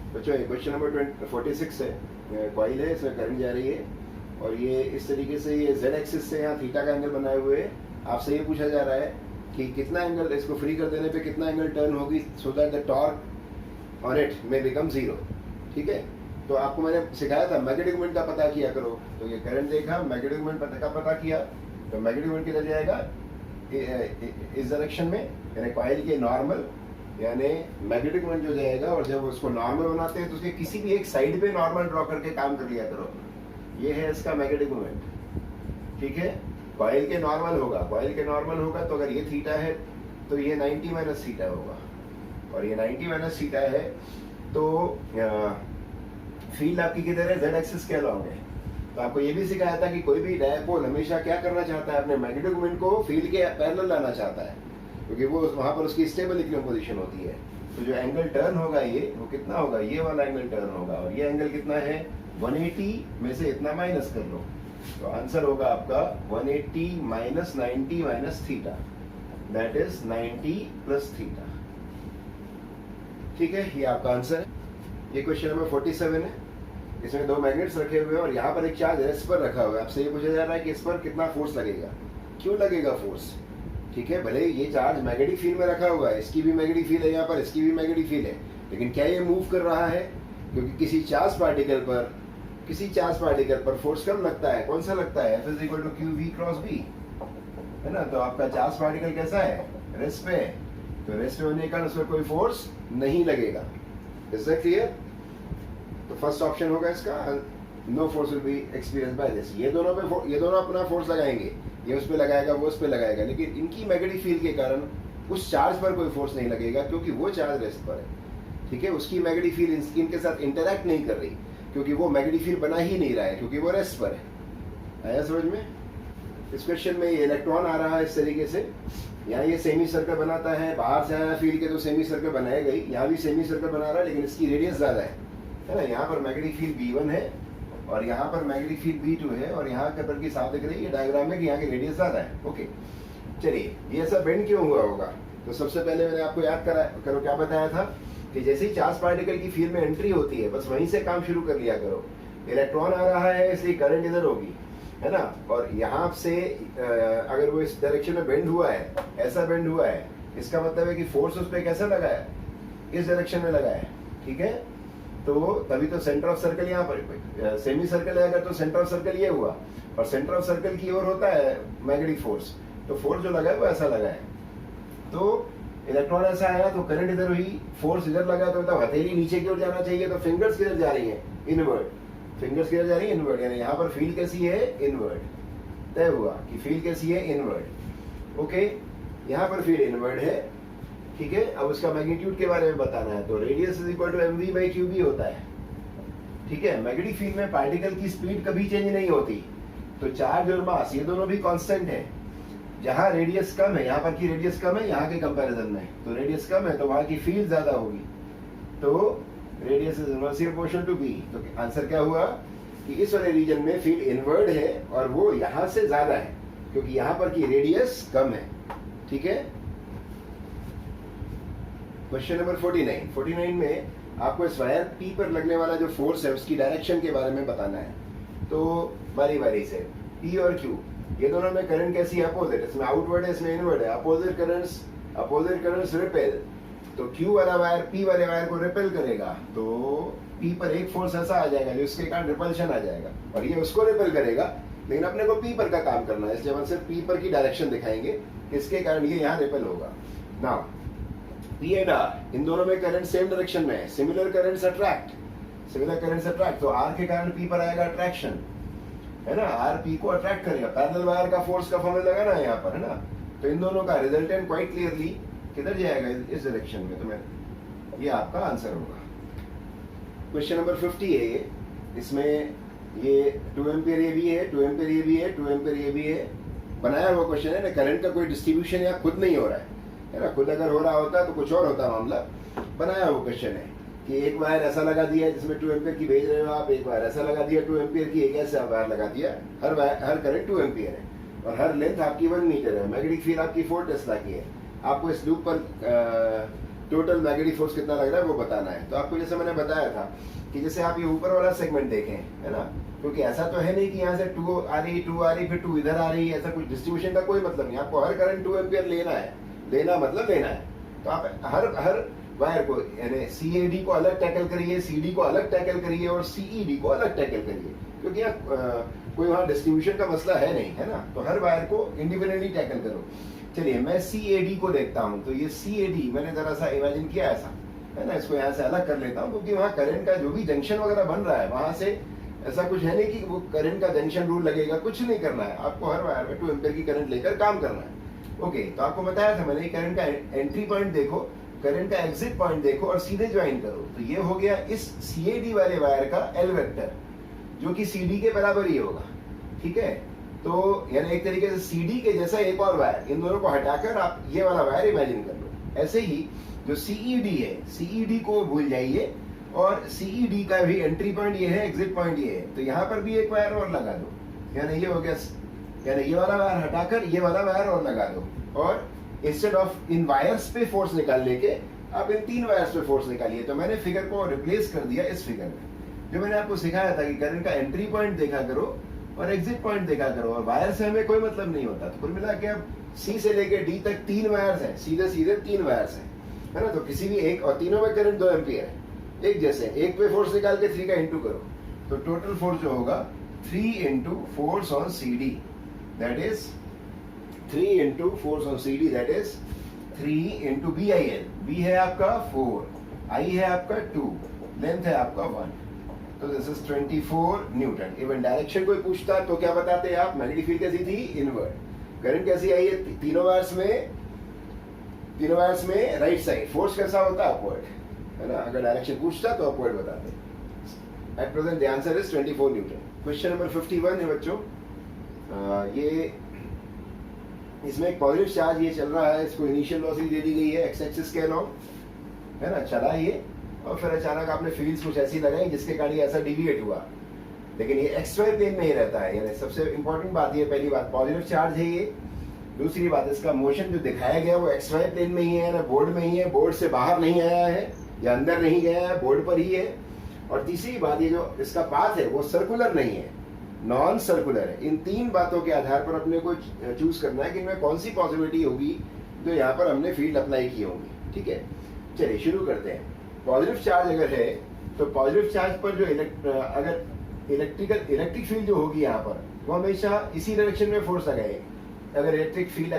बच्चों question number 46 है, coil है, इसमें करंट जा रही है और ये इस तरीके से ये जेड एक्सिस से यहाँ थीटा का एंगल बनाए हुए है। आपसे ये पूछा जा रहा है कि कितना एंगल, इसको फ्री कर देने पे कितना एंगल टर्न होगी so that the torque on it में बिकम जीरो। ठीक है, तो आपको मैंने सिखाया था मैग्नेटिक मोमेंट का पता किया करो। तो ये करंट देखा, मैग्नेटिक मोमेंट का पता किया, तो मैग्नेटिक मोमेंट किधर जाएगा, इस डायरेक्शन में, यानी कॉइल के नॉर्मल, यानी मैग्नेटिक मोमेंट जो जाएगा। और जब उसको नॉर्मल बनाते हैं तो उसके किसी भी एक साइड पे नॉर्मल ड्रॉ करके काम कर लिया करो। ये है इसका मैग्नेटिक मोमेंट। ठीक है, कॉइल के नॉर्मल होगा, कॉइल के नॉर्मल होगा तो अगर ये थीटा है तो ये 90 माइनस थीटा होगा, और ये 90 माइनस थीटा है तो फील्ड आपकी किधर है, जेड एक्सिस के अलॉन्ग है। तो आपको ये भी सिखाया था कि कोई भी डायपोल हमेशा क्या करना चाहता है, अपने मैग्नेटिक मोमेंट को फील्ड के पैरेलल लाना चाहता है, क्योंकि वो वहां पर उसकी स्टेबल इक्विलिब्रियम पोजीशन होती है। तो जो एंगल टर्न होगा ये, वो कितना होगा, ये वाला एंगल टर्न होगा, और ये एंगल कितना है, 180 में से इतना माइनस कर लो, तो आंसर होगा आपका 180 minus 90 minus theta, that is 90 plus theta. ठीक है, ये आपका आंसर है। ये क्वेश्चन नंबर 47 है, इसमें दो मैग्नेट्स रखे हुए हैं और यहाँ पर एक चार्ज रेस्ट पर रखा हुआ है। आपसे ये पूछा जा रहा है कि इस पर कितना फोर्स लगेगा, क्यों लगेगा फोर्स। ठीक है, भले ये चार्ज मैग्नेटिक फील्ड में रखा हुआ है, इसकी भी मैग्नेटिक फील्ड है यहाँ पर, इसकी भी मैग्नेटिक फील्ड है, लेकिन क्या ये मूव कर रहा है, क्योंकि किसी चार्ज पार्टिकल पर फोर्स कम लगता है। कौन सा लगता है, F is equal to Q V cross B, है ना। तो आपका चार्ज पार्टिकल कैसा है, रेस्ट पे, तो रेस्ट पे होने के कारण उस पर कोई फोर्स नहीं लगेगा। Is that clear. तो फर्स्ट ऑप्शन होगा इसका, no force will be experience by this. ये दोनों अपना फोर्स लगाएंगे, ये उस पे लगाएगा, वो उस पे लगाएगा, लेकिन इनकी मैग्नेटिक फील्ड के कारण उस चार्ज पर कोई फोर्स नहीं लगेगा, क्योंकि वो चार्ज रेस्ट पर है। ठीक है, उसकी मैग्नेटिक फील्ड इनके साथ इंटरैक्ट नहीं कर रही, क्योंकि वो मैग्नेटिक फील्ड बना ही नहीं रहा है, क्योंकि वो रेस्ट पर है। आया समझ में। इस क्वेश्चन में ये इलेक्ट्रॉन आ रहा है इस तरीके से, यहाँ ये सेमी सर्कल बनाता है, बाहर से आया फील्ड के तो सेमी सर्कल बनाएगा ही, यहाँ भी सेमी सर्कल बना रहा है, लेकिन इसकी रेडियस ज्यादा है ना। यहाँ पर मैग्नेटिक फील्ड B1 है और यहाँ पर मैग्नेटिक फील्ड B2 है, और यहाँ कतर की साथ दिख रही है डायग्राम में कि यहाँ की रेडियस ज्यादा है। ओके, चलिए, ये ऐसा बेंड क्यों हुआ होगा। तो सबसे पहले मैंने आपको याद करो क्या बताया था कि जैसे ही चार्ज पार्टिकल की फील्ड में एंट्री होती है, बस वहीं से काम शुरू कर लिया करो। इलेक्ट्रॉन आ रहा है इसलिए करंट इधर होगी, है ना, और यहाँ से अगर वो इस डायरेक्शन में बेंड हुआ है, ऐसा बेंड हुआ है, इसका मतलब है कि फोर्स उस पर कैसा लगा है, इस डायरेक्शन में लगा है। ठीक है, तो तभी तो सेंटर ऑफ सर्कल यहाँ पर, सेमी सर्कल है अगर तो सेंटर ऑफ सर्कल ये हुआ, और सेंटर ऑफ सर्कल की ओर होता है मैग्नेटिक फोर्स, तो फोर्स जो लगा है वो ऐसा लगा है। तो इलेक्ट्रॉन ऐसा आया तो करंट इधर हुई, फोर्स इधर लगा, तो मतलब हथेली नीचे की ओर जाना चाहिए, तो फिंगर्स किधर जा रही है, इनवर्ड। फिंगर्स किधर जा रही है, इनवर्ड, यानी यहाँ पर फील्ड कैसी है, इनवर्ड। तय हुआ कि फील्ड कैसी है, इनवर्ड। ओके, यहाँ पर फील्ड इनवर्ड है। ठीक है, अब उसका मैग्नीट्यूड के बारे में बताना है, तो radius is equal to mv by qb होता है। ठीक है, मैग्नेटिक फील्ड में पार्टिकल की स्पीड कभी चेंज नहीं होती, तो चार्ज और मास ये दोनों भी कांस्टेंट है। जहां रेडियस कम है, यहाँ पर की रेडियस कम है यहाँ के कंपैरिजन में, तो रेडियस कम है तो वहां की फील्ड ज्यादा होगी, तो radius is inversely proportional to B. तो आंसर क्या हुआ कि इस वाले रीजन में फील्ड इनवर्ड है और वो यहां से ज्यादा है, क्योंकि यहाँ पर की रेडियस कम है। ठीक है, क्वेश्चन नंबर 49 में आपको इस वायर P पर लगने वाला जो फोर्स है उसकी डायरेक्शन के बारे में बताना है। तो बारी बारी से P और Q, ये दोनों में करंट कैसी है, अपोजिट, इसमें आउटवर्ड है, इसमें इनवर्ड है। अपोजिट करंट्स रिपेल, तो Q वाला वायर P वाले वायर को रिपेल करेगा, तो P पर एक फोर्स ऐसा आ जाएगा जो इसके कारण रिपल्शन आ जाएगा, और ये उसको रिपेल करेगा, लेकिन अपने को P पर का काम करना है, इसलिए हम सिर्फ P पर की डायरेक्शन दिखाएंगे, इसके कारण ये यहाँ रिपेल होगा। नाउ P एंड R, इन दोनों में करंट सेम डायरेक्शन में है, सिमिलर करंट्स अट्रैक्ट, तो R के कारण P पर आएगा अट्रैक्शन, है ना, R P को अट्रैक्ट करेगा। पैरेलल वायर का फोर्स का फॉर्मूला लगा ना यहाँ पर, है ना, तो इन दोनों का रिजल्टेंट क्वाइट क्लियरली किधर जाएगा, इस डायरेक्शन में, तो मैं ये आपका आंसर होगा। क्वेश्चन नंबर 50 है ये, इसमें ये 2 एम्पियर ये भी है, 2 एम्पियर ये भी है, 2 एम्पियर ये भी है, बनाया हुआ क्वेश्चन है ना, करंट का कोई डिस्ट्रीब्यूशन यहाँ खुद नहीं हो रहा है ना, खुद अगर हो रहा होता तो कुछ और होता मामला। बनाया हुआ क्वेश्चन है कि एक वायर ऐसा लगा दिया है जिसमें 2 एम्पियर की भेज रहे हो आप, एक वायर ऐसा लगा दिया 2 एम्पियर की, एक ऐसा वायर लगा दिया, हर करंट 2 एम्पियर है और हर लेंथ आपकी 1 मीटर है, मैग्नेटिक फील्ड आपकी 4 टेस्ला की है। आपको इस लूप पर टोटल मैग्नेटिक फोर्स कितना लग रहा है वो बताना है। तो आपको जैसे मैंने बताया था कि जैसे आप ये ऊपर वाला सेगमेंट देखें, है ना, क्योंकि ऐसा तो है नहीं कि यहाँ से 2 आ रही फिर 2 इधर आ रही है, ऐसा कुछ डिस्ट्रीब्यूशन का कोई मतलब नहीं। आपको हर करंट 2 एम्पियर लेना है, लेना मतलब लेना है। तो आप हर वायर को यानी CAD को अलग टैकल करिए, CD को अलग टैकल करिए और CED को अलग टैकल करिए, क्योंकि यहाँ कोई वहाँ डिस्ट्रीब्यूशन का मसला है नहीं, है ना। तो हर वायर को इंडिविजुअली टैकल करो। चलिए मैं CAD को देखता हूँ। तो ये CAD मैंने जरा सा इमेजिन किया ऐसा, है ना, इसको यहाँ से अलग कर लेता हूँ, क्योंकि वहाँ करंट का जो भी जंक्शन वगैरह बन रहा है वहां से ऐसा कुछ है नहीं कि वो करंट का जंक्शन रूल लगेगा, कुछ नहीं करना है आपको। हर वायर में 2 एम्पियर की करंट लेकर काम करना है। ओके, तो आपको बताया था मैंने, करंट का एंट्री पॉइंट देखो, करंट का एग्जिट पॉइंट देखो और सीधे ज्वाइन करो। तो ये हो गया इस CAD वाले वायर का L वेक्टर, जो कि CD के बराबर ही होगा, ठीक है। तो यानी एक तरीके से CD के जैसा एक और वायर, इन दोनों को हटाकर आप ये वाला वायर इमेजिन कर लो। ऐसे ही जो CED है, CED को भूल जाइए और CED का भी एंट्री पॉइंट ये है, एग्जिट पॉइंट ये है। तो यहाँ पर भी एक वायर और लगा दो, यानी ये हो गया, यानी ये वाला वायर हटाकर ये वाला वायर और लगा दो, और इंस्टेड ऑफ इन वायर्स पे फोर्स निकालने के आप इन 3 वायर्स पे फोर्स निकालिए। तो मैंने फिगर को रिप्लेस कर दिया इस फिगर में, जो मैंने आपको सिखाया था कि करंट का एंट्री पॉइंट देखा करो और एग्जिट पॉइंट देखा करो, और वायर से हमें कोई मतलब नहीं होता। तो कुल मिला के अब C से लेके D तक 3 वायर्स हैं, सीधे सीधे 3 वायर्स हैं, है ना। तो किसी भी एक, और तीनों में करंट 2 एम्पियर है, एक जैसे। एक पे फोर्स निकाल के 3 का इंटू करो, तो टोटल फोर्स जो होगा 3 into force on CD, that is 3 into force on CD, that is 3 into BIL। B है आपका 4, I है आपका 2, लेंथ है आपका 1, तो this is 24 Newton. Even direction कोई पूछता तो क्या बताते हैं आप? मैग्नेटिक फील्ड कैसी थी? इनवर्ड। करंट कैसी आई है? तीनों वायर्स में राइट साइड। फोर्स कैसा होता है? अपवर्ड, है ना। अगर डायरेक्शन पूछता तो अपवर्ड बताते। At present the answer is 24 Newton. Question number 51 है बच्चों। ये इसमें एक पॉजिटिव चार्ज ये चल रहा है, इसको इनिशियल वेलोसिटी दे दी गई है एक्स एक्सिस के अलोंग, है ना, चला ये, और फिर अचानक आपने फील्ड्स कुछ ऐसी लगाई जिसके कारण ये ऐसा डिविएट हुआ। लेकिन ये XY प्लेन में ही रहता है, यानी सबसे इंपॉर्टेंट बात ये, पहली बात पॉजिटिव चार्ज है ये। दूसरी बात, इसका मोशन जो दिखाया गया वो XY प्लेन में ही है ना, बोर्ड में ही है, बोर्ड से बाहर नहीं आया है या अंदर नहीं गया है, बोर्ड पर ही है। और तीसरी बात, ये जो इसका पाथ है वो सर्कुलर नहीं है, नॉन सर्कुलर है। इन 3 बातों के आधार पर अपने को चूज करना है कि इनमें कौन सी पॉसिबिलिटी होगी जो यहाँ पर हमने फील्ड अप्लाई की होंगी, ठीक है। चलिए शुरू करते हैं। पॉजिटिव चार्ज अगर है तो पॉजिटिव चार्ज पर जो अगर इलेक्ट्रिक फील्ड जो होगी यहाँ पर, वो हमेशा इसी डायरेक्शन में फोर्स लगाएगी। अगर इलेक्ट्रिक फील्ड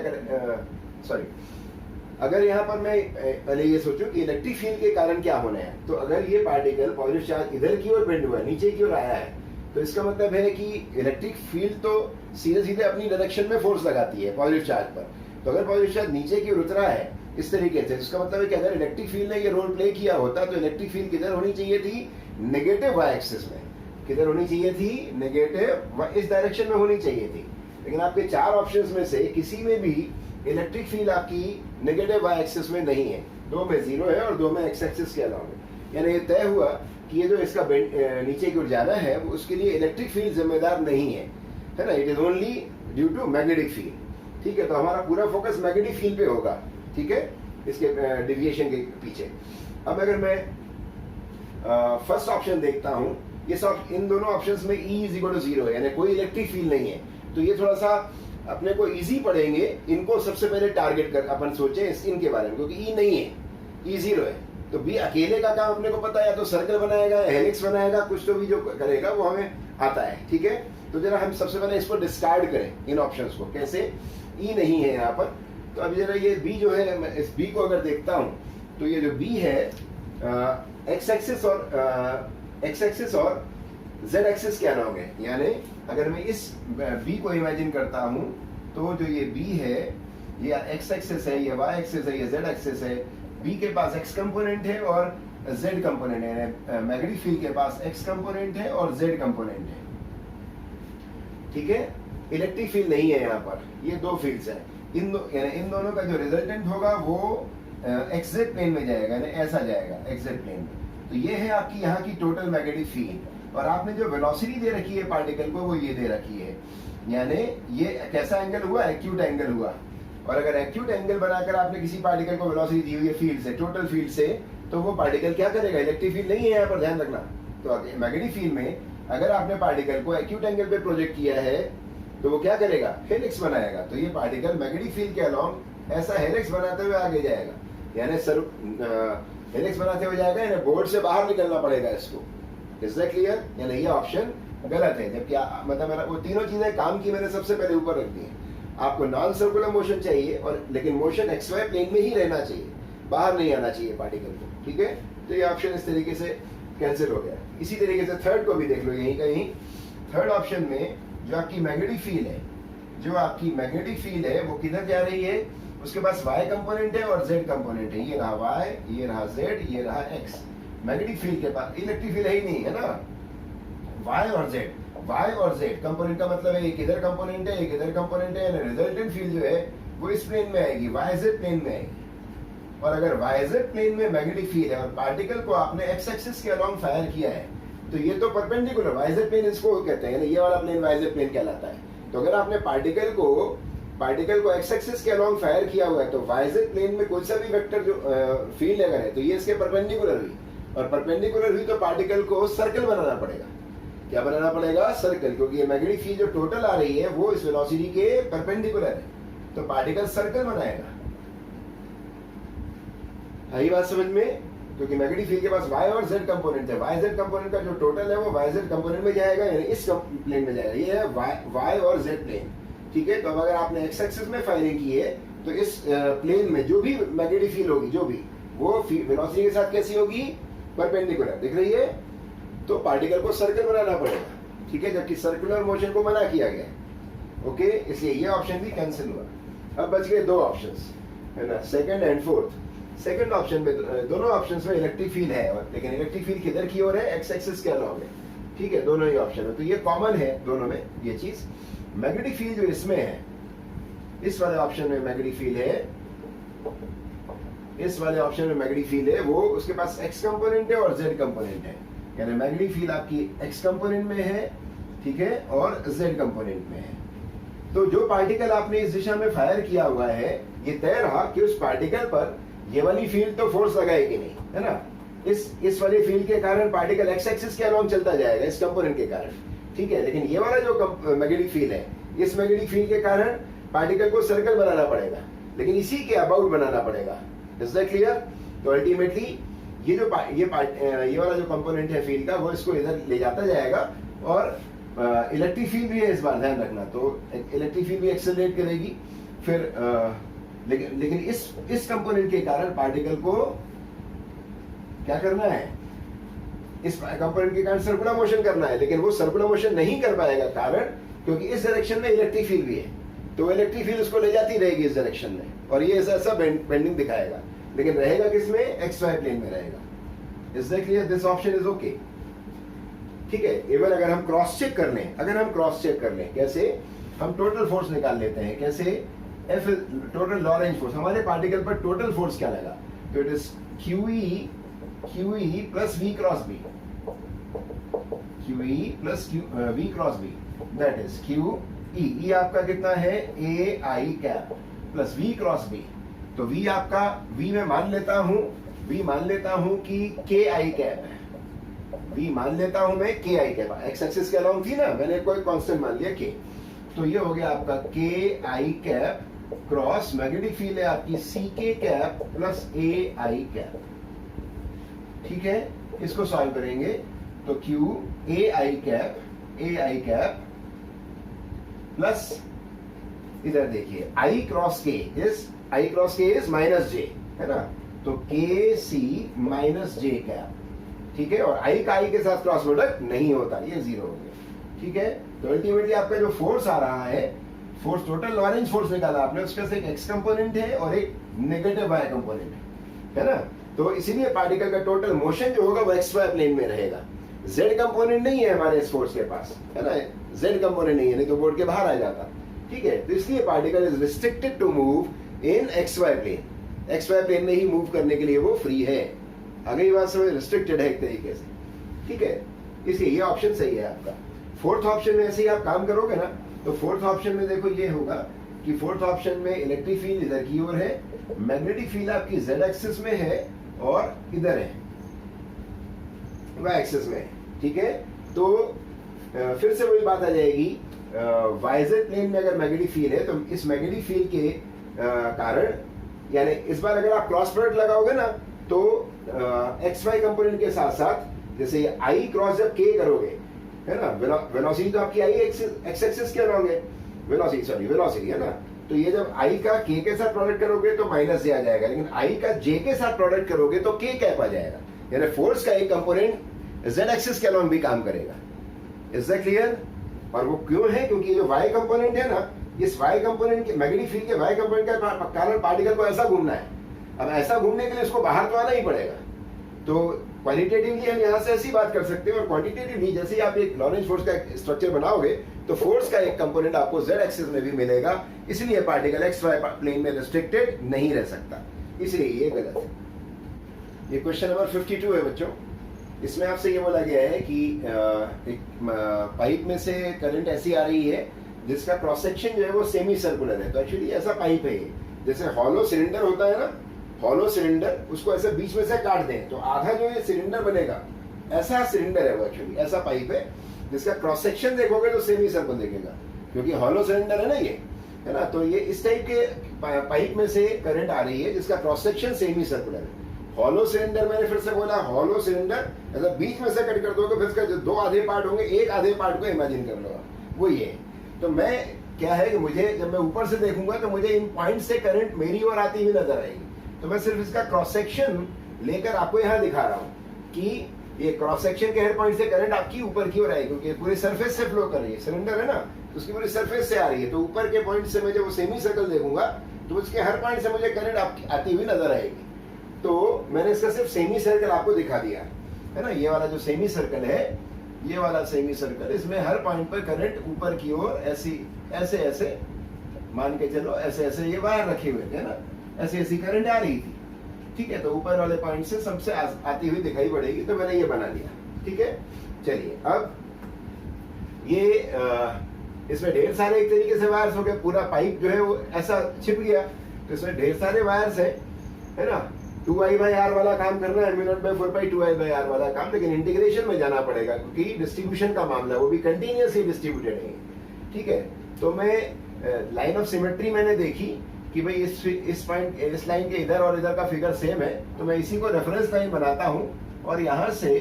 अगर यहाँ पर मैं पहले ये सोचूं कि इलेक्ट्रिक फील्ड के कारण क्या होना है, तो अगर ये पार्टिकल पॉजिटिव चार्ज इधर की ओर बेंड हुआ है, नीचे की ओर आया है, तो इसका मतलब है कि इलेक्ट्रिक फील्ड तो सीधे सीधे अपनी डायरेक्शन में फोर्स लगाती है पॉजिटिव चार्ज पर। तो अगर पॉजिटिव चार्ज नीचे की ओर उतरा है इस तरीके से, इसका मतलब है कि अगर इलेक्ट्रिक फील्ड ने ये रोल प्ले किया होता तो इलेक्ट्रिक फील्ड किधर होनी चाहिए थी? नेगेटिव वाई एक्सिस में। किधर होनी चाहिए थी? नेगेटिव, इस डायरेक्शन में होनी चाहिए थी। लेकिन आपके 4 ऑप्शंस में से किसी में भी इलेक्ट्रिक फील्ड आपकी नेगेटिव वाई एक्सिस में नहीं है। 2 में 0 है और 2 में एक्स एक्सिस के अलावा है। यानी ये तय हुआ कि ये जो इसका नीचे की ओर जाना है वो उसके लिए इलेक्ट्रिक फील्ड जिम्मेदार नहीं है, है ना। It is only due to magnetic field, ठीक है। तो हमारा पूरा फोकस मैग्नेटिक फील्ड पे होगा, ठीक है, इसके डिविएशन के पीछे। अब अगर मैं फर्स्ट ऑप्शन देखता हूं, ये सब इन दोनों ऑप्शंस में E इज इक्वल टू 0 है, यानी कोई इलेक्ट्रिक फील्ड नहीं है। तो ये थोड़ा सा अपने को इजी पड़ेंगे, इनको सबसे पहले टारगेट कर अपन सोचे इनके बारे में, क्योंकि E नहीं है, E 0 है। तो B अकेले का काम अपने को पता है, या तो सर्कल बनाएगा, हेलिक्स बनाएगा, कुछ तो भी जो करेगा वो हमें आता है, ठीक है। तो जरा हम सबसे पहले इसको डिस्कार्ड करें इन ऑप्शंस को। कैसे? E नहीं है यहाँ पर। तो अब जरा ये B जो है, मैं इस B को अगर देखता हूं तो ये जो B है एक्स एक्सिस और Z एक्सिस के अलोंग है। यानी अगर मैं इस B को इमेजिन करता हूं तो जो ये B है ये एक्स एक्सिस है, ये Y एक्सिस है, ये Z एक्सिस है। B के पास X कंपोनेंट है और Z कंपोनेंट है। मैग्नेटिक फील्ड के पास X कंपोनेंट है और Z कंपोनेंट है, ठीक है। इलेक्ट्रिक फील्ड नहीं है यहाँ पर, ये 2 फील्ड्स हैं। इन दोनों का जो रिजल्टेंट होगा वो XZ प्लेन में जाएगा, यानी ऐसा जाएगा XZ प्लेन में। तो ये है आपकी यहाँ की टोटल मैग्नेटिक फील्ड। और आपने जो वेलोसिटी दे रखी है पार्टिकल को वो ये दे रखी है, यानी ये कैसा एंगल हुआ? एक्यूट एंगल हुआ। और अगर एक्यूट एंगल बनाकर आपने किसी पार्टिकल को वेलोसिटी दी हुई है फील्ड से, टोटल फील्ड से, तो वो पार्टिकल क्या करेगा, इलेक्ट्रिक फील्ड नहीं है यहाँ पर, ध्यान रखना। तो मैग्नेटिक फील्ड में अगर आपने पार्टिकल को एक्यूट एंगल पे प्रोजेक्ट किया है तो वो क्या करेगा, हेलिक्स बनाएगा। तो ये पार्टिकल मैग्नेटिक फील्ड के अलोंग ऐसा हेलिक्स बनाते हुए आगे जाएगा, यानी हेलिक्स बनाते हुए जाएगा, यानी बोर्ड से बाहर निकलना पड़ेगा इसको। Is that clear? यानी ये ऑप्शन गलत है। जबकि मतलब मेरा वो तीनों चीजें काम की मैंने सबसे पहले ऊपर रख दी है। आपको नॉन सर्कुलर मोशन चाहिए, और लेकिन मोशन एक्स वाई प्लेन में ही रहना चाहिए, बाहर नहीं आना चाहिए पार्टिकल को, ठीक है। तो ये ऑप्शन इस तरीके से कैंसिल हो गया। इसी तरीके से थर्ड को भी देख लो, यहीं कहीं थर्ड ऑप्शन में जो आपकी मैग्नेटिक फील्ड है, जो आपकी मैग्नेटिक फील्ड है वो किधर जा रही है, उसके पास y कंपोनेंट है और z कंपोनेंट है। ये रहा y, ये रहा z, ये रहा x। मैग्नेटिक फील्ड के पास इलेक्ट्रिक फील्ड है ही नहीं, है ना। y और z कंपोनेंट का मतलब है एक इधर कंपोनेंट है, एक इधर कंपोनेंट है, यानी रिजल्टेंट फील्ड जो है वो इस प्लेन में आएगी, yz प्लेन में आएगी। और अगर yz प्लेन में मैग्नेटिक फील्ड है और पार्टिकल को आपने x एक्सिस के अलोंग फायर किया है, तो ये तो परपेंडिकुलर yz प्लेन इसको कहते हैं, यानी ये वाला प्लेन yz प्लेन कहलाता है। तो अगर आपने पार्टिकल को x एक्सिस के अलोंग फायर किया हुआ है, तो yz प्लेन में कोई सा भी वेक्टर जो फील्ड अगर है तो ये इसके परपेंडिकुलर हुई, और परपेंडिकुलर हुई तो पार्टिकल को सर्कल बनाना पड़ेगा। क्या बनाना पड़ेगा, सर्कल, क्योंकि ये मैग्नेटिक फील्ड जो टोटल आ रही है वो इस वेलोसिटी के परपेंडिकुलर है, तो पार्टिकल सर्कल बनाएगा। आई बात समझ में? क्योंकि मैग्नेटिक फील्ड के पास y और z कंपोनेंट है, yz कंपोनेंट का जो टोटल है वो yz कंपोनेंट में जाएगा, यानी इस प्लेन में जाएगा। ये है y और z प्लेन, ठीक है। तो अगर आपने x एक्सिस में फायरिंग की है तो इस प्लेन में जो भी मैग्नेटिक फील्ड होगी, जो भी वो वेलोसिटी के साथ कैसी होगी, परपेंडिकुलर, दिख रही है। तो पार्टिकल को सर्कल बनाना पड़ेगा, ठीक है, जबकि सर्कुलर मोशन को मना किया गया। ओके, इसलिए ये ऑप्शन भी कैंसिल हुआ। अब बच गए दो ऑप्शंस, है ना, second and fourth. Second option में दोनों ऑप्शंस में इलेक्ट्रिक फील्ड है, लेकिन इलेक्ट्रिक फील्ड किधर की ओर है, एक्स एक्सिस के अलोंग है, ठीक है, दोनों ही ऑप्शन है। तो ये कॉमन है दोनों में ये चीज। मैग्नेटिक फील्ड जो इसमें है, इस वाले ऑप्शन में मैग्नेटिक फील्ड है, इस वाले ऑप्शन में मैग्नेटिक फील्ड है, वो उसके पास एक्स कंपोनेंट है और जेड कंपोनेंट है, यानी मैग्नेटिक फील्ड आपकी एक्स कंपोनेंट में है, ठीक है, और जेड कंपोनेंट में है। तो जो पार्टिकल आपने इस दिशा में फायर किया हुआ है, ये तय रहा कि उस पार्टिकल पर ये वाली फील्ड तो फोर्स लगाएगी नहीं, है ना। इस वाली फील्ड के कारण पार्टिकल एक्स एक्सिस के अलोंग चलता जाएगा इस कंपोनेंट के कारण, ठीक है। लेकिन ये वाला जो मैग्नेटिक फील्ड है, इस मैग्नेटिक फील्ड के कारण पार्टिकल को सर्कल बनाना पड़ेगा, लेकिन इसी के अबाउट बनाना पड़ेगा। Is that clear? तो अल्टीमेटली ये वाला जो कंपोनेंट है फील्ड का, वो इसको इधर ले जाता जाएगा, और इलेक्ट्रिक फील्ड भी है इस बार, ध्यान रखना। तो इलेक्ट्रिक फील्ड भी एक्सेलरेट करेगी फिर, लेकिन इस कंपोनेंट के कारण पार्टिकल को क्या करना है, इस कंपोनेंट के कारण सर्कुलर मोशन करना है, लेकिन वो सर्कुलर मोशन नहीं कर पाएगा, कारण क्योंकि इस डायरेक्शन में इलेक्ट्रिक फील्ड भी है, तो इलेक्ट्रिक फील्ड उसको ले जाती रहेगी इस डायरेक्शन में, और ये ऐसा बेंडिंग दिखाएगा, लेकिन रहेगा किसमें, एक्स वाई प्लेन में रहेगा। Is that clear? This option is okay, ठीक है। इवन अगर हम क्रॉस चेक कर लें, कैसे, हम टोटल फोर्स निकाल लेते हैं, कैसे, F टोटल लॉरेंज फोर्स, हमारे पार्टिकल पर टोटल फोर्स क्या लगा, तो it is QE plus V cross B, QE plus V cross B, that is QE। E आपका कितना है, AI cap plus V cross B। तो V आपका, V में मान लेता हूं कि KI कैप है, V मान लेता हूं मैं KI कैप, एक्स एक्सिस के अलोंग थी ना, मैंने कोई कांस्टेंट मान लिया K, तो ये हो गया आपका KI cap cross magnetic field है आपकी CK cap plus AI cap, ठीक है। इसको सॉल्व करेंगे तो AI कैप प्लस, इधर देखिए I cross K is minus J, है ना, तो KC माइनस J कैप, ठीक है। और I का I के साथ क्रॉस प्रोडक्ट नहीं होता, ये जीरो हो गया, ठीक है। तो अल्टीमेटली आपका जो फोर्स आ रहा है, फोर्स टोटल लॉरेंज फोर्स निकाला आपने, उसके पास एक एक्स कंपोनेंट है और एक नेगेटिव वाई कंपोनेंट है ना। तो इसीलिए पार्टिकल का टोटल मोशन जो होगा वो एक्स वाई प्लेन में रहेगा। जेड कंपोनेंट नहीं है हमारे इस फोर्स के पास, है ना, जेड कंपोनेंट नहीं है, नहीं तो बोर्ड के बाहर आ जाता, ठीक है। तो इसलिए particle is restricted to move in X Y plane, X Y plane में ही मूव करने के लिए वो फ्री है। आगे ये बात समझ, रिस्ट्रिक्टेड है एक तरीके से, ठीक है। इसलिए ये ऑप्शन सही है आपका। फोर्थ ऑप्शन में ऐसे ही आप काम करोगे ना, तो फोर्थ ऑप्शन में देखो ये होगा कि फोर्थ ऑप्शन में इलेक्ट्रिक फील्ड इधर की ओर है, मैग्नेटिक फील्ड आपकी जेड एक्सिस में है और इधर है वाई एक्सिस में। ठीक है, तो फिर से वही बात आ जाएगी, वाईजेड प्लेन में अगर मैग्नेटिक फील्ड है तो इस मैग्नेटिक फील्ड के कारण, यानी इस बार अगर आप क्रॉस प्रोडक्ट लगाओगे ना तो एक्स वाई कंपोनेंट के साथ साथ, जैसे आई क्रॉस जब के करोगे, है ना, वेलोसिटी तो आपकी आई एक्स एक्सिस के अलॉन्ग है, वेलोसिटी है ना, तो ये जब आई का के के साथ प्रोडक्ट करोगे तो माइनस जे आ जाएगा, लेकिन आई का जे के साथ प्रोडक्ट करोगे तो के कैप आ जाएगा, यानी फोर्स का एक कंपोनेंट जेड एक्सिस के अलॉन्ग भी काम करेगा। Is that clear? और वो क्यों है? क्योंकि जो वाई कंपोनेंट है ना, इस वाई कंपोनेंट के मैग्नेटिक फील्ड के वाई कंपोनेंट के कारण पार्टिकल को ऐसा घूमना है। अब ऐसा घूमने के लिए इसको बाहर तो आना ही पड़ेगा। तो क्वालिटेटिवली हम यहाँ से ऐसी बात कर सकते हैं, और क्वांटिटेटिवली जैसे ही आप एक लॉरेंज फोर्स का स्ट्रक्चर बनाओगे तो फोर्स का एक कंपोनेंट आपको जेड एक्सिस में भी मिलेगा, इसलिए पार्टिकल एक्स वाई प्लेन में रिस्ट्रिक्टेड नहीं रह सकता, इसलिए ये गलत है। ये क्वेश्चन नंबर 52 है बच्चों। इसमें आपसे ये बोला गया है कि एक पाइप में से करंट ऐसी आ रही है जिसका क्रॉस सेक्शन जो है वो सेमी सर्कुलर है। तो एक्चुअली ऐसा पाइप है, जैसे हॉलो सिलेंडर होता है ना, हॉलो सिलेंडर, उसको ऐसे बीच में से काट दें तो आधा जो ये सिलेंडर बनेगा, ऐसा सिलेंडर है वो, एक्चुअली ऐसा पाइप है जिसका क्रॉस सेक्शन देखोगे तो सेमी सर्कल देखेगा, क्योंकि हॉलो सिलेंडर है ना ये, है ना। तो ये इस टाइप के पाइप में से करंट आ रही है जिसका क्रॉस सेक्शन सेमी सर्कुलर है। हॉलो सिलेंडर, मैंने फिर से बोला, हॉलो सिलेंडर ऐसा बीच में से कट कर दोगे, फिर इसका जो दो आधे पार्ट होंगे, एक आधे पार्ट को इमेजिन कर लो, वो ये। तो मैं क्या है कि मुझे जब मैं ऊपर से देखूंगा तो मुझे इन पॉइंट से करंट मेरी ओर आती हुई नजर आएगी, तो मैं सिर्फ इसका क्रॉस सेक्शन लेकर आपको यहाँ दिखा रहा हूँ कि ये क्रॉस सेक्शन के हर पॉइंट से करंट आपकी ऊपर की ओर आएगी, क्योंकि पूरी सरफेस से फ्लो कर रही है, सिलेंडर है ना, तो उसकी पूरी सरफेस से आ रही है। तो ऊपर के पॉइंट से मैं जब वो सेमी सर्कल देखूंगा तो उसके हर पॉइंट से मुझे करंट आती हुई नजर आएगी। तो मैंने इसका सिर्फ सेमी सर्कल आपको दिखा दिया, है ना। ये वाला जो सेमी सर्कल है, ये वाला सेमी सर्कल, इसमें हर पॉइंट पर करंट ऊपर की ओर ऐसे ऐसे मान के चलो, ऐसे ऐसे ये वायर रखे हुए थे ना, ऐसी ऐसी करंट आ रही थी। ठीक है, तो ऊपर वाले पॉइंट से सबसे आती हुई दिखाई पड़ेगी, तो मैंने ये बना लिया। ठीक है, चलिए अब ये इसमें ढेर सारे एक तरीके से वायर्स हो गए, पूरा पाइप जो है वो ऐसा छिप गया, तो इसमें ढेर सारे वायर्स है ना। 2I/R वाला काम करना है, m0/4 2I/R वाला काम, लेकिन इंटीग्रेशन में जाना पड़ेगा क्योंकि डिस्ट्रीब्यूशन का मामला है, वो भी कंटिन्यूअसली डिस्ट्रीब्यूटेड है। ठीक है, तो मैं लाइन ऑफ सिमेट्री मैंने देखी कि भाई इस पॉइंट, इस लाइन के इधर और इधर का फिगर सेम है, तो मैं इसी को रेफरेंस लाइन बनाता हूँ और यहाँ से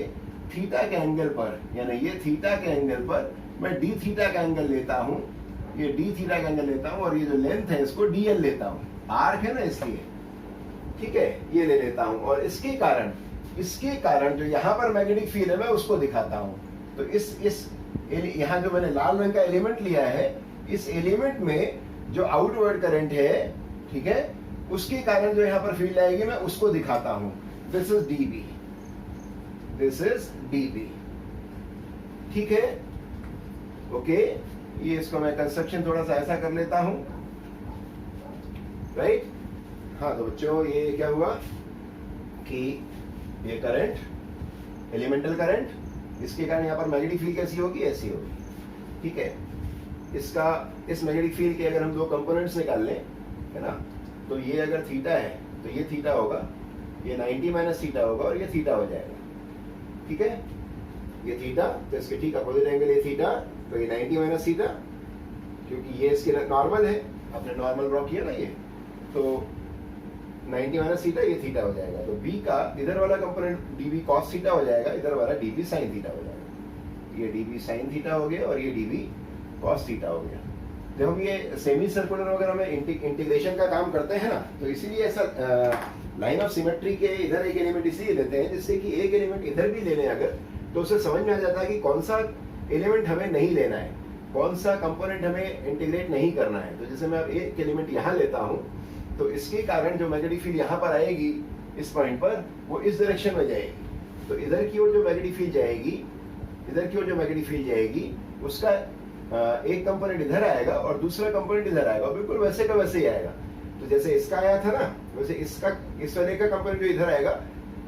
थीटा के एंगल पर, यानी ये थीटा के एंगल पर मैं डी थीटा का एंगल लेता हूँ, ये डी थीटा का एंगल लेता हूँ, और ये जो लेंथ है इसको DL लेता हूँ, आर्क है ना इसलिए। ठीक है, ये ले लेता हूँ, और इसके कारण जो यहाँ पर मैग्नेटिक फील्ड है मैं उसको दिखाता हूँ। तो इस यहाँ जो मैंने लाल रंग का एलिमेंट लिया है, इस एलिमेंट में जो आउटवर्ड करंट है, ठीक है, उसके कारण जो यहाँ पर फील्ड आएगी मैं उसको दिखाता हूँ। This is DB, this is DB। ठीक है, ओके, ये इसको मैं कंस्ट्रक्शन थोड़ा सा ऐसा कर लेता हूँ, राइट। हाँ, तो बच्चों ये क्या हुआ कि ये करंट, एलिमेंटल करंट, इसके कारण यहाँ पर मैग्नेटिक फील्ड कैसी होगी, ऐसी होगी। ठीक है, इस मैग्नेटिक फील्ड के अगर हम दो कंपोनेंट्स निकाल लें, है ना, तो ये अगर थीटा है तो ये थीटा होगा, ये 90 माइनस थीटा होगा, और ये थीटा हो जाएगा। ठीक है, ये थीटा, तो इसके ठीक अपोजिट एंगल ये थीटा, तो ये 90 माइनस थीटा, क्योंकि ये इसके नॉर्मल है, आपने नॉर्मल ड्रॉ किया ना ये, तो 90 माइनस थीटा, ये थीटा हो जाएगा। तो B का इधर वाला कंपोनेंट DB cos थीटा हो जाएगा, इधर वाला DB sin थीटा हो जाएगा। ये DB sin थीटा हो गया और ये DB cos थीटा हो गया। जब हम ये सेमी सर्कुलर वगैरह में इंटीग्रेशन का काम करते हैं ना, तो इसीलिए ऐसा लाइन ऑफ सिमेट्री के इधर एक एलिमेंट इसलिए लेते हैं जिससे कि एक एलिमेंट इधर भी ले लें अगर, तो उससे समझ में आ जाता है कि कौन सा एलिमेंट हमें नहीं लेना है, कौन सा कंपोनेंट हमें इंटीग्रेट नहीं करना है। तो जैसे मैं अब एक एलिमेंट यहाँ लेता हूँ, तो इसके कारण जो मैग्नेटिक फील्ड यहाँ पर आएगी इस पॉइंट पर, वो इस डायरेक्शन में जाएगी। तो इधर की ओर जो मैग्नेटिक फील्ड जाएगी, इधर की ओर जो मैग्नेटिक फील्ड जाएगी, उसका एक कंपोनेंट इधर आएगा और दूसरा कंपोनेंट इधर आएगा, बिल्कुल वैसे का वैसे ही आएगा। तो जैसे इसका आया था ना, वैसे इसका, इस वाले का कंपोनेंट जो इधर आएगा,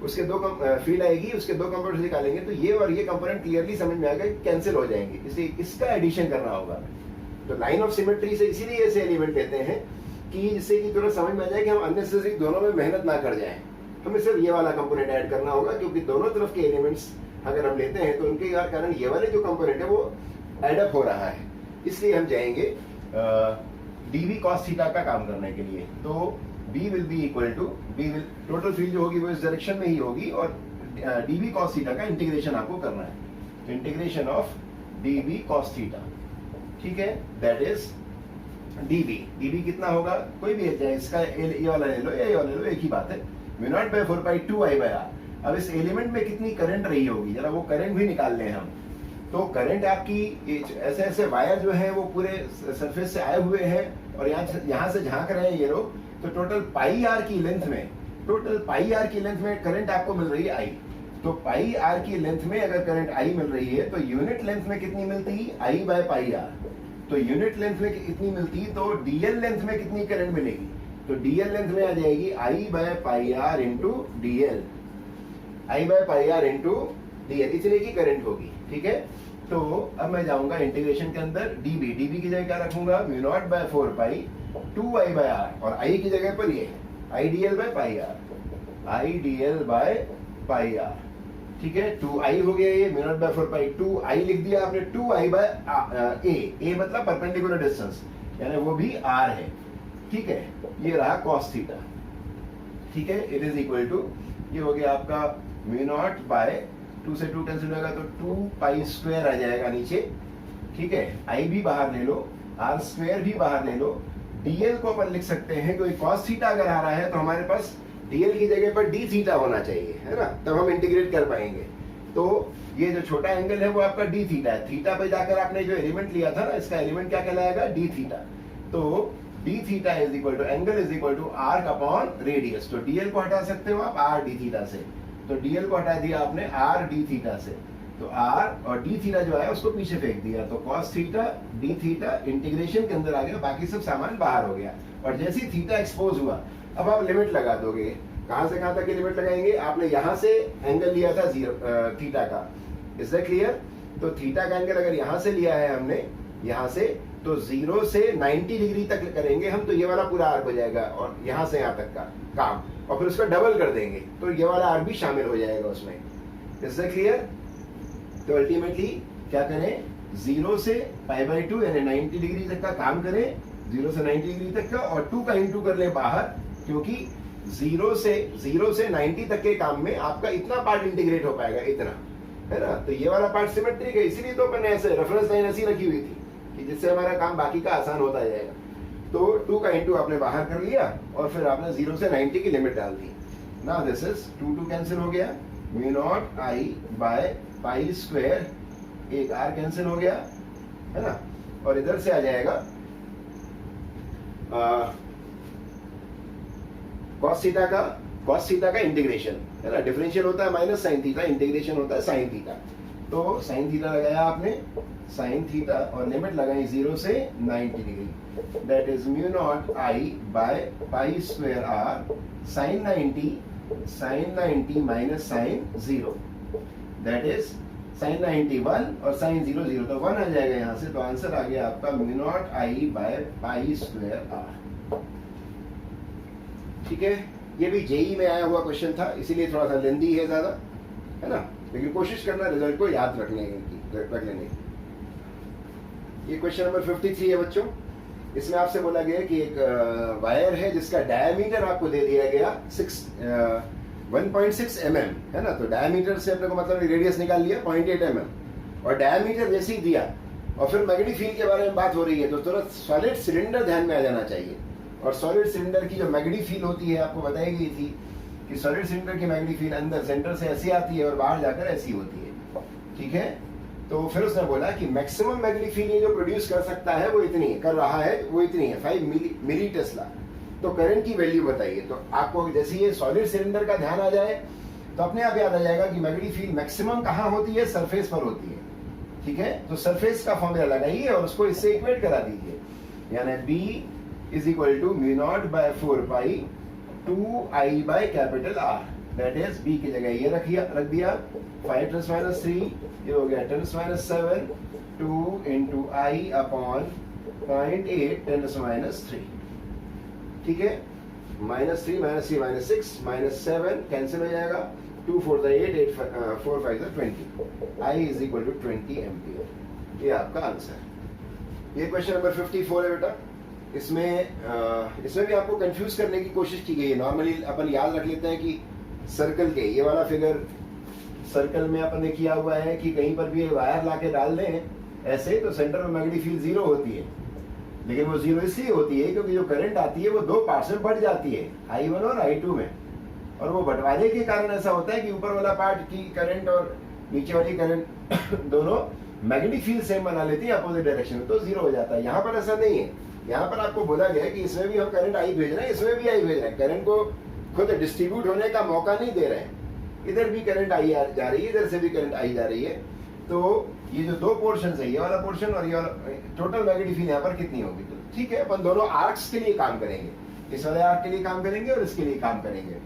उसके दो फील्ड आएगी, उसके दो कंपोनेंट निकालेंगे, तो ये और ये कंपोनेंट क्लियरली समझ में आएगा, कैंसिल हो जाएंगे, इसलिए इसका एडिशन करना होगा। तो लाइन ऑफ सिमेट्री से इसीलिए ऐसे एलिमेंट लेते हैं कि जिससे कि थोड़ा समझ में आ जाए कि हम अननेसेसरी दोनों में मेहनत ना कर जाएं। हमें सिर्फ ये वाला कंपोनेंट ऐड करना होगा, क्योंकि दोनों तरफ के एलिमेंट्स अगर हम लेते हैं तो उनके कारण ये वाले जो कंपोनेंट है वो एडअप हो रहा है। इसलिए हम जाएंगे dv cos थीटा का काम करने के लिए। तो b will be equal to total field जो होगी वो इस डायरेक्शन में ही होगी, और dv cos थीटा का इंटीग्रेशन आपको करना है। तो integration of dv cos theta, ठीक है, दैट इज dv कितना होगा, कोई भी है, इसका ये वाला ले लो या ये वाला ले लो, एक ही बात है, mu naught by 4 pi 2 i by r। अब इस एलिमेंट में कितनी करंट रही होगी, जरा वो करंट भी निकाल लें हम। तो करंट आपकी ऐसे ऐसे वायर जो है वो पूरे सरफेस से आए हुए हैं और यहाँ से झांक रहे हैं ये लोग, तो टोटल पाई आर की लेंथ में करंट आपको मिल रही है आई। तो पाई आर की लेंथ में अगर करंट आई मिल रही है तो यूनिट लेंथ में कितनी मिलती, आई बाय पाई आर। तो यूनिट लेंथ में कितनी मिलती, तो डीएल लेंथ में कितनी करंट मिलेगी, तो डीएल लेंथ में आ जाएगी I by pi r into DL, I by pi r into DL, इतने की करंट होगी, ठीक है। तो अब मैं जाऊंगा इंटीग्रेशन के अंदर, डीबी की जगह क्या रखूंगा, mu naught by 4 pi 2 I by r, और आई की जगह पर ये I DL by pi r, I DL by pi r, ठीक है। 2 आई हो गया, ये mu naught by 4 pi 2 I लिख दिया आपने, 2 आई बाय ए मतलब परपेंडिकुलर डिस्टेंस, यानी वो भी आर है, ठीक है। ये रहा कॉस थीटा, ठीक है। इट इज इक्वल टू, ये हो गया आपका म्यू नॉट बाय 2 से 2 कैंसिल होगा तो 2 पाई स्क्वायर आ जाएगा नीचे, ठीक है। आई भी बाहर ले लो, आर स्क्वायर भी बाहर ले लो, डीएल को अपन लिख सकते हैं, कोई कॉस थीटा अगर आ रहा है तो हमारे पास डीएल की जगह पर डी थीटा होना चाहिए, है ना, तब हम इंटीग्रेट कर पाएंगे। तो ये जो छोटा एंगल है वो आपका डी थीटा है। थीटा पे जाकर आपने जो एलिमेंट लिया था ना, इसका एलिमेंट क्या कहलाएगा, डी थीटा। तो D theta is equal to, angle is equal to arc upon radius. तो डीएल को हटा सकते हो आप आर डी थीटा से, तो डीएल को हटा दिया आपने आर डी थीटा से, तो आर और डी थीटा जो है उसको पीछे फेंक दिया, तो cos theta D theta integration के अंदर आ गया, बाकी सब सामान बाहर हो गया। और जैसे ही थीटा एक्सपोज हुआ, अब आप लिमिट लगा दोगे, कहां से कहां तक की लिमिट लगाएंगे, आपने यहां से एंगल लिया था थीटा का, इज दैट क्लियर। तो थीटा का एंगल अगर यहां से लिया है हमने, यहां से, तो 0 से 90 डिग्री तक करेंगे हम, तो ये वाला पूरा आर्क हो जाएगा, और यहां से यहां तक का काम, और फिर उसका डबल कर देंगे तो ये वाला आर्क भी शामिल हो जाएगा उसमें, इज दैट क्लियर। तो अल्टीमेटली क्या करें, 0 से पाई बाई 2 यानी 90 डिग्री तक का काम करें, 0 से 90 डिग्री तक का, और 2 का इंटू कर ले बाहर, क्योंकि 0 से 90 तक के काम में आपका इतना पार्ट इंटीग्रेट हो पाएगा, इतना, है ना। तो ये वाला पार्ट सिमेट्रिक है, इसीलिए तो अपन ऐसे रेफरेंस लाइन ऐसी रखी हुई थी कि जिससे हमारा काम बाकी का आसान होता जाएगा। तो 2 का इंटू आपने बाहर कर लिया, और फिर आपने 0 से 90 की लिमिट डाल दी। नाउ दिस इज 2 कैंसिल हो गया, mu naught I by pi square, एक आर कैंसिल हो गया, है ना, और इधर से आ जाएगा कॉस थीटा का इंटीग्रेशन, है ना। डिफरेंशियल होता है माइनस साइन थीटा, इंटीग्रेशन होता है साइन थीटा। तो साइन थीटा लगाया आपने, साइन थीटा, और लिमिट लगाई 0 से 90 degree, that is mu naught I by pi square R, sine 90 minus sine 0, that is sine 90 1 और साइन 0 0, तो 1 आ जाएगा यहाँ से। तो आंसर आ गया आपका mu naught I by pi square R, ठीक है। ये भी जेई में आया हुआ क्वेश्चन था, इसीलिए थोड़ा सा लेंदी है ज्यादा, है ना, लेकिन कोशिश करना रिजल्ट को याद रख लेने की। ये क्वेश्चन नंबर 53 है बच्चों। इसमें आपसे बोला गया कि एक वायर है जिसका डायमीटर आपको दे दिया गया 1.6 mm, है ना। तो डायमीटर से अपने को मतलब रेडियस निकाल लिया 0.8 mm, और डायमीटर जैसे ही दिया, और फिर मैग्नेटिक फील्ड के बारे में बात हो रही है, तो तुरंत सॉलिड सिलेंडर ध्यान में आ जाना चाहिए। और सॉलिड सिलेंडर की जो मैग्नेटिक फील्ड होती है आपको बताई गई थी कि सॉलिड सिलेंडर की मैग्नेटिक फील्ड अंदर सेंटर से ऐसी आती है और बाहर जाकर ऐसी होती है, ठीक है। तो फिर उसने बोला कि मैक्सिमम मैग्नेटिक फील्ड ये जो प्रोड्यूस कर सकता है वो इतनी है, कर रहा है वो इतनी है, 5 मिली टेस्ला। तो करंट की वैल्यू बताइए। तो आपको जैसे ये सॉलिड सिलेंडर का ध्यान आ जाए तो अपने आप याद आ जाएगा कि मैग्नेटिक फील्ड मैक्सिमम कहाँ होती है, सरफेस पर होती है, ठीक है। तो सरफेस का फॉर्मूला लगाइए और उसको इससे इक्वेट करा दीजिए, यानी B is equal to mu naught by 4 pi 2I by capital R, that is B की जगह ये रख दिया 5 + 3, ये हो गया 10 - 7 2 × I अपॉन 0.8 10⁻³ ठीक है, -3 -3 -6 -7 कैंसिल हो जाएगा, 2 4 8 8 4 5 20, I is equal to 20 ampere. ये आपका आंसर। ये क्वेश्चन नंबर 54 है बेटा। इसमें भी आपको कंफ्यूज करने की कोशिश की गई है। नॉर्मली अपन याद रख लेते हैं कि सर्कल के ये वाला फिगर सर्कल में अपन ने किया हुआ है कि कहीं पर भी वायर लाके डाल दें ऐसे तो सेंटर में मैग्नेटिक फील्ड 0 होती है, लेकिन वो 0 इसलिए होती है क्योंकि जो करंट आती है वो दो पार्ट्स में बढ़ जाती है, I1 और I2 में, और वो बंटवारे के कारण ऐसा होता है कि ऊपर वाला पार्ट की करंट और नीचे वाली करंट दोनों मैग्नेटिक फील्ड सेम बना लेती है अपोजिट डायरेक्शन में, तो 0 हो जाता है। यहाँ पर ऐसा नहीं है, यहाँ पर आपको बोला गया है कि इसमें भी हम करंट I भेज रहे हैं, इसमें भी I भेज रहे हैं, करंट को खुद डिस्ट्रीब्यूट होने का मौका नहीं दे रहे हैं। इधर भी करंट I जा रही है, इधर से भी करंट I जा रही है, तो ये जो दो पोर्शन है, ये वाला पोर्शन और ये वाला, टोटल मैग्नेटिक फील्ड यहाँ पर कितनी होगी? तो ठीक है, अपन दोनों आर्क्स के लिए काम करेंगे, इस वाले आर्क के लिए काम करेंगे और इसके लिए काम करेंगे।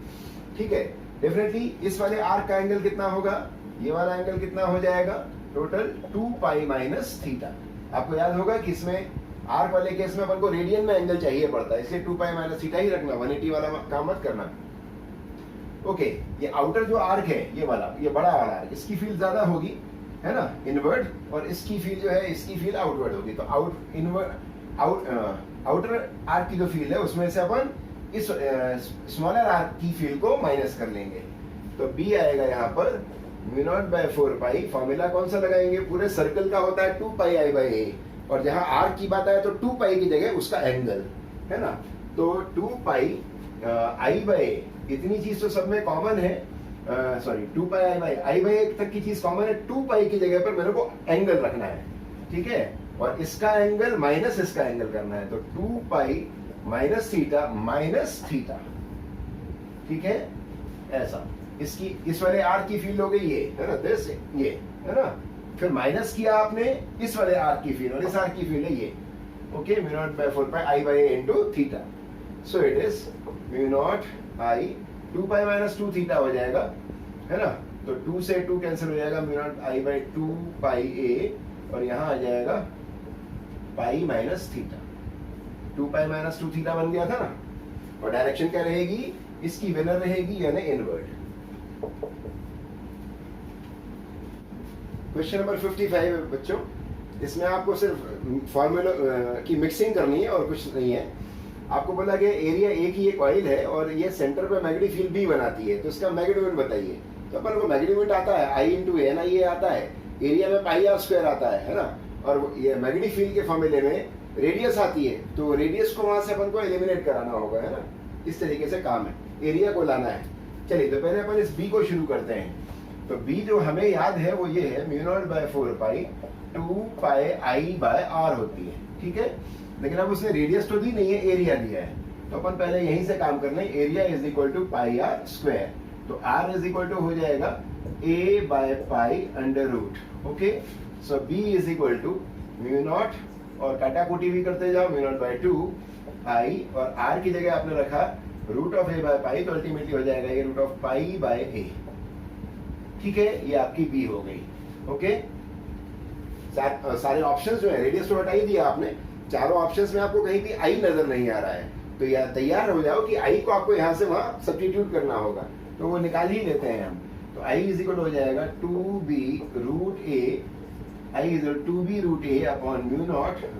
ठीक है, डेफिनेटली इस वाले आर्क का एंगल कितना होगा, ये वाला एंगल कितना हो जाएगा, टोटल 2 पाई माइनस थीटा। आपको याद होगा कि इसमें आर्क वाले केस में अपन को रेडियन में एंगल चाहिए पड़ता है, इसलिए 2 पाई माइनस थीटा ही रखना, 180 वाला काम मत करना। ओके, ये आउटर जो आर्क है, ये वाला, ये बड़ा वाला आर्क, इसकी फील्ड ज्यादा होगी, है ना, इनवर्ड, और इसकी फील्ड जो है, इसकी फील्ड आउटवर्ड होगी। तो आउटर आर्क की जो फील्ड है उसमें से अपन इस स्मॉलर आर्क की फील्ड को माइनस कर लेंगे, तो बी आएगा यहाँ पर μ0/4 पाई। फॉर्मूला कौन सा लगाएंगे, पूरे सर्कल का होता है 2 पाई I/a, और जहां आर्क की बात आए तो 2 पाई की जगह उसका एंगल, है ना, तो 2 पाई I/a, इतनी चीज तो सब में कॉमन है, सॉरी 2 पाई I/a तक की चीज कॉमन है, 2 पाई की जगह पर मेरे को एंगल रखना है, ठीक है, और इसका एंगल माइनस इसका एंगल करना है, तो 2 पाई माइनस थीटा, ठीक है, ऐसा। इसकी इस वाले आर्क की फील्ड हो गई ये, है ना, दिस, ये, है ना, फिर माइनस किया आपने इस वाले आर्क की फील्ड, और इस आर्क की फील्ड है ये, okay, μ0/4 pi I/a into theta, so it is μ0I 2 pi minus 2 theta हो जाएगा, है ना, तो 2 से 2 कैंसिल हो जाएगा, μ0I/2 पाई a, और यहाँ आ जाएगा pi minus theta, 2 pi minus 2 theta बन गया था ना, और डायरेक्शन क्या रहेगी, इसकी विनर रहेगी यानी इनवर्ड। क्वेश्चन नंबर 55 बच्चों, इसमें आपको सिर्फ फॉर्मूला की मिक्सिंग करनी है और कुछ नहीं है। आपको बोला गया एरिया ए की एक कॉइल है और ये सेंटर पे मैग्नेटिक फील्ड भी बनाती है, तो इसका मैग्नीट्यूड बताइए। तो अपन को मैग्नीट्यूड आता है I इंटू एन आई आता है, एरिया में पाई आर स्क्वायर आता है ना, और ये मैग्नेटिक फील्ड के फॉर्मूले में रेडियस आती है, तो रेडियस को वहां से अपन को एलिमिनेट कराना होगा, है ना, इस तरीके से काम है, एरिया को लाना है। चलिए, तो पहले अपन इस बी को शुरू करते हैं। तो बी जो हमें याद है वो ये है μ0/4 पाई 2 पाई I/r होती है, ठीक है, लेकिन अब उसने रेडियस तो दी नहीं है, एरिया दिया है, तो अपन पहले यहीं से काम करना है, area is equal to pi r square, तो r इज इक्वल टू हो जाएगा a/π√, okay, so b is equal to μ0, और काटाकुटी भी करते जाओ, μ0/2 i, और r की जगह आपने रखा √a/π, तो अल्टीमेटली हो जाएगा ये √π/a, ठीक है, ये आपकी बी हो गई, ओके। सारे ऑप्शंस जो है, रेडियस तो हटा ही दिया आपने, चारों ऑप्शंस में आपको कहीं भी आई नजर नहीं आ रहा है, तो यार तैयार हो जाओ कि आई को आपको यहाँ से वहां सब्स्टिट्यूट करना होगा, तो वो निकाल ही लेते हैं हम। तो आई इज इक्वल हो जाएगा 2b √a, I is 2b √a upon μ0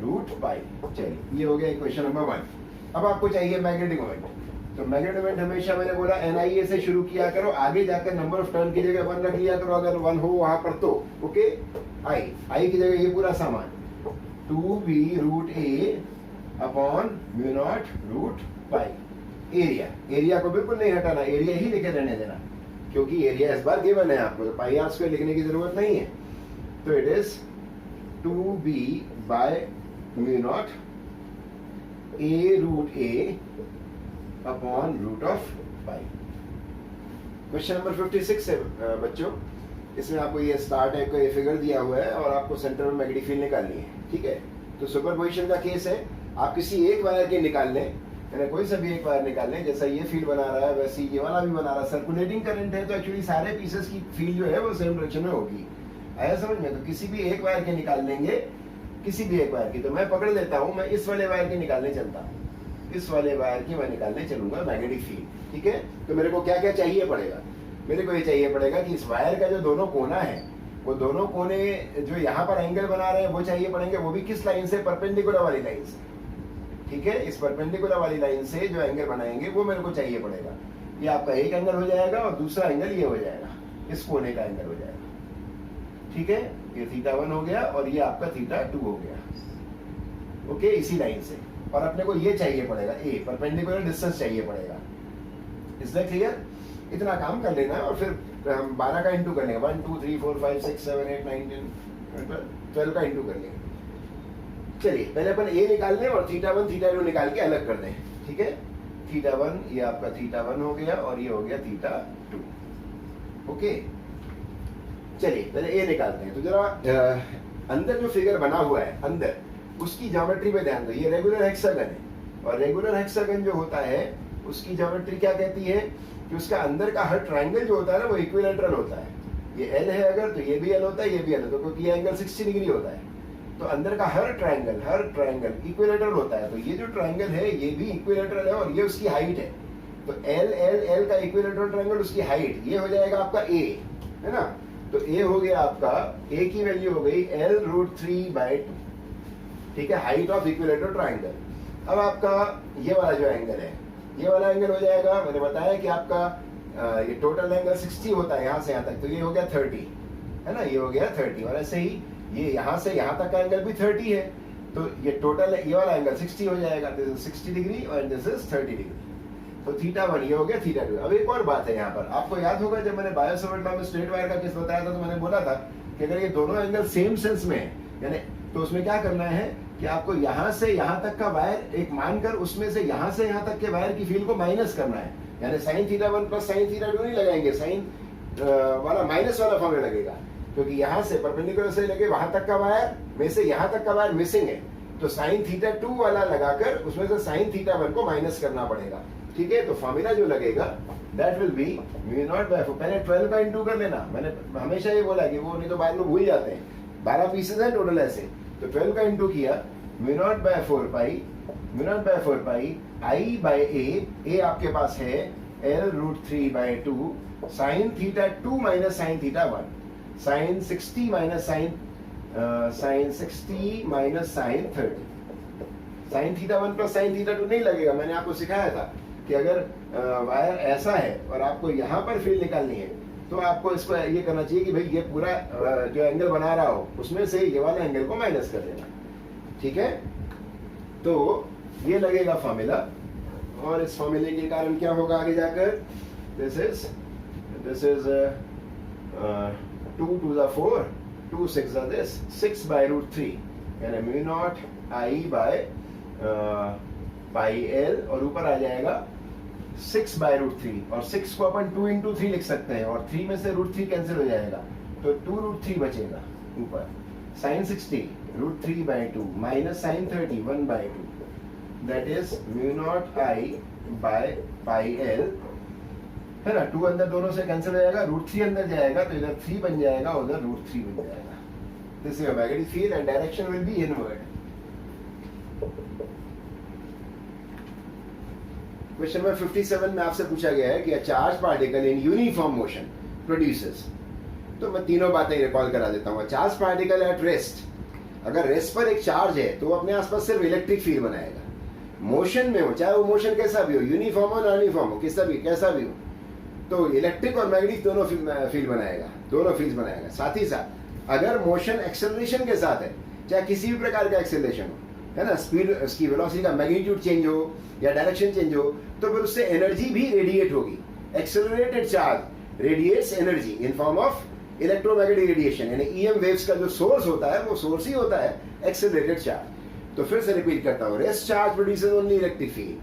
√π। चलिए, ये हो गया इक्वेशन नंबर 1। अब आपको चाहिए मैग्नेटिक मोमेंट, तो मैग्नेटिक मोमेंट हमेशा मैंने बोला NIA से शुरू किया करो, आगे जाकर नंबर ऑफ टर्न की जगह 1 रख लिया करो अगर 1 हो वहां पर, तो ओके, आई की जगह ये पूरा सामान 2b √a अपॉन μ0 √π। एरिया को बिल्कुल नहीं हटाना, एरिया ही लिखे रहने देना, क्योंकि एरिया इस बार गिवन है आपको, तो पाई आर स्क्वायर लिखने की जरूरत नहीं है, तो it is 2b by μ0 a√a upon √π। Question number 56 है बच्चों, इसमें आपको ये स्टार्ट है, कोई फिगर दिया हुआ है और आपको सेंटर में मैग्नेटिक फील्ड निकालनी है, ठीक है। तो सुपरपोजिशन का केस है, आप किसी एक वायर के निकाल लें, यानी कोई सा भी एक वायर निकाल लें, जैसा ये फील्ड बना रहा है वैसे ये वाला भी बना रहा है, सर्कुलेटिंग करंट है, तो एक्चुअली सारे पीसेस की फील्ड जो है वो सेम डायरेक्शन में होगी, आया समझ में। तो किसी भी एक वायर के निकाल लेंगे, किसी भी एक वायर की, तो मैं पकड़ लेता हूँ, मैं इस वाले वायर की निकालने चलता हूँ, इस वाले वायर की मैं निकालने चलूंगा मैग्नेटिक फील्ड। ठीक है, तो मेरे को क्या क्या चाहिए पड़ेगा, मेरे को ये चाहिए पड़ेगा कि इस वायर का जो दोनों कोना है, वो दोनों कोने जो यहाँ पर एंगल बना रहे हैं वो चाहिए पड़ेंगे, वो भी किस लाइन से, परपेंडिकुलर वाली लाइन से। ठीक है, इस परपेंडिकुलर वाली लाइन से जो एंगल बनाएंगे वो मेरे को चाहिए पड़ेगा। ये आपका एक एंगल हो जाएगा और दूसरा एंगल ये हो जाएगा, इस कोने का एंगल हो जाएगा। ठीक है, ये θ1 हो गया और ये आपका θ2 हो गया। ओके, इसी लाइन से। और अपने को ये चाहिए पड़ेगा, ए परपेंडिकुलर डिस्टेंस चाहिए पड़ेगा। Is that clear? इतना काम कर लेना है और फिर हम 12 का इंटू कर लेंगे, 1 2 3 4 5 6 7 8 9 10 12 का इंटू कर लेंगे। चलिए पहले अपन ए निकाल लें और θ1 θ2 निकाल के अलग कर दें। ठीक है, θ1 ये आपका θ1 हो गया और ये हो गया θ2। ओके, चलिए पहले ए निकालते हैं। तो जरा अंदर जो फिगर बना हुआ है अंदर, उसकी ज्योमेट्री पे ध्यान दो। ये रेगुलर हेक्सागन है और रेगुलर हेक्सागन जो होता है उसकी ज्योमेट्री क्या कहती है कि उसका अंदर का हर ट्राइंगल जो होता है ना वो इक्विलेटरल होता है। ये एल है अगर, तो ये भी एल होता है, ये भी एल होता है, क्योंकि ये एंगल 60 डिग्री होता है। तो अंदर का हर ट्राइंगल इक्विलेटरल होता है। तो ये जो ट्राइंगल है ये भी इक्विलेटरल है और ये उसकी हाइट है। तो एल एल एल का इक्विलेटरल ट्राइंगल, उसकी हाइट ये हो जाएगा आपका ए, है ना। तो ए हो गया आपका, ए की वैल्यू हो गई L√3/2। ठीक है, हाइट ऑफ इक्विलेटरल ट्राइंगल। अब आपका ये वाला जो एंगल है, ये वाला एंगल हो जाएगा, मैंने बताया कि आपका ये टोटल एंगल 60 होता है यहाँ से यहाँ तक, तो ये हो गया 30, है ना, ये हो गया 30। और ऐसे ही ये यहाँ से यहाँ तक का एंगल भी 30 है, तो ये टोटल ये वाला एंगल 60 हो जाएगा। दिस इज 60 डिग्री और दिस इज 30 डिग्री। तो θ1 ये हो गया θ2। अब एक और बात है यहाँ पर, आपको याद होगा जब मैंने बायो-सावर्ट लॉ में स्ट्रेट वायर का केस बताया था, तो मैंने बोला था कि अगर ये दोनों एंगल सेम सेंस में है, यानी तो उसमें क्या करना है कि आपको यहाँ से यहाँ तक का वायर एक मानकर उसमें से यहाँ से यहाँ तक के वायर की फील्ड को माइनस करना है। यानी sin θ1 प्लस sin θ2 नहीं लगाएंगे, साइन वाला माइनस वाला फॉर्मूला लगेगा, क्योंकि यहाँ से परपेंडिकुलर से लेके वहां तक का वायर में से यहाँ तक का वायर मिसिंग है। तो sin θ2 वाला लगाकर उसमें से sin θ1 को माइनस करना पड़ेगा। ठीक है, तो फॉर्मूला जो लगेगा दैट विल बी μ0/4। पहले 12 का इंटू कर लेना, मैंने हमेशा ये बोला कि वो नहीं तो बाद में भूल जाते हैं। 12 पीसेज है टोटल ऐसे, तो 12 का इंटू किया μ0/4 पाई I/a आपके पास है L√3/2 sin θ2 minus sin θ1, sin 60 minus sin 30। sin θ1 plus sin θ2 नहीं लगेगा। मैंने आपको सिखाया था कि अगर वायर ऐसा है और आपको यहाँ पर फील्ड निकालनी है, तो आपको इसको ये करना चाहिए कि भाई ये पूरा जो एंगल बना रहा हो उसमें से ये वाला एंगल को माइनस कर देना। ठीक है, तो ये लगेगा फॉर्मूला, और इस फॉर्मूले के कारण क्या होगा आगे जाकर, this is 2 to the 4, 2 6 are this, 6/√3, यानी μ0 I/πl, और ऊपर आ जाएगा 6/√3, और 6 को अपन 2 into 3 लिख सकते हैं, और 3 में से √3 कैंसिल हो जाएगा, तो 2√3 बचेगा ऊपर। sin 60 √3/2 माइनस sin 30 1/2, दैट इज μ0 I/πl, है ना। 2 अंदर दोनों से कैंसिल हो जाएगा, √3 अंदर जाएगा, तो इधर 3 बन जाएगा, उधर √3 बन जाएगा। This is magnetic field and direction will be inward. Question number 57 में आपसे पूछा गया है कि a charge particle in uniform motion produces, तो मैं तीनों बातें रिकॉल करा देता हूँ। चार्ज पार्टिकल एट रेस्ट, अगर रेस्ट पर एक चार्ज है तो वो अपने आसपास सिर्फ इलेक्ट्रिक फील्ड बनाएगा। मोशन में हो, चाहे वो मोशन कैसा भी हो, यूनिफॉर्म हो नॉन यूनिफॉर्म हो, कैसा भी हो, तो इलेक्ट्रिक और मैग्नेटिक दोनों फील्ड बनाएगा, दोनों फील्ड बनाएगा। साथ ही साथ अगर मोशन एक्सेलरेशन के साथ है, चाहे किसी भी प्रकार का एक्सेलरेशन हो, है ना, स्पीड, उसकी वेलोसिटी का मैग्नीट्यूड चेंज हो या डायरेक्शन चेंज हो, तो फिर उससे एनर्जी भी रेडिएट होगी। Accelerated charge radiates energy in form of electromagnetic radiation, यानी ईएम वेव्स का जो सोर्स होता है वो सोर्स ही होता है एक्सेलरेटेड चार्ज। तो फिर से रिपीट करता हूँ, rest charge produces only electric field.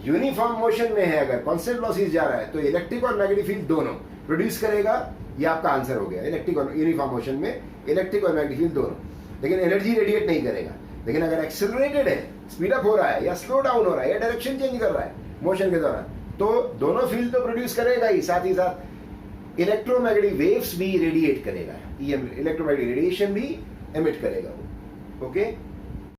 Uniform motion में है अगर, कांस्टेंट वेलोसिटी जा रहा है, तो इलेक्ट्रिक और मैग्नेटिक फील्ड दोनों प्रोड्यूस करेगा। ये आपका आंसर हो गया, इलेक्ट्रिक और यूनिफॉर्म मोशन में इलेक्ट्रिक और मैग्नेटिक फील्ड दोनों, लेकिन एनर्जी रेडिएट नहीं करेगा। लेकिन अगर एक्सेलरेटेड है, स्पीड अप हो रहा है या स्लो डाउन हो रहा है या डायरेक्शन चेंज कर रहा है मोशन के दौरान, तो दोनों फील्ड तो प्रोड्यूस करेगा ही, साथ ही साथ इलेक्ट्रोमैग्नेटिक वेव्स भी रेडिएट करेगा, इलेक्ट्रोमैग्नेटिक रेडिएशन भी एमिट करेगा वो। ओके।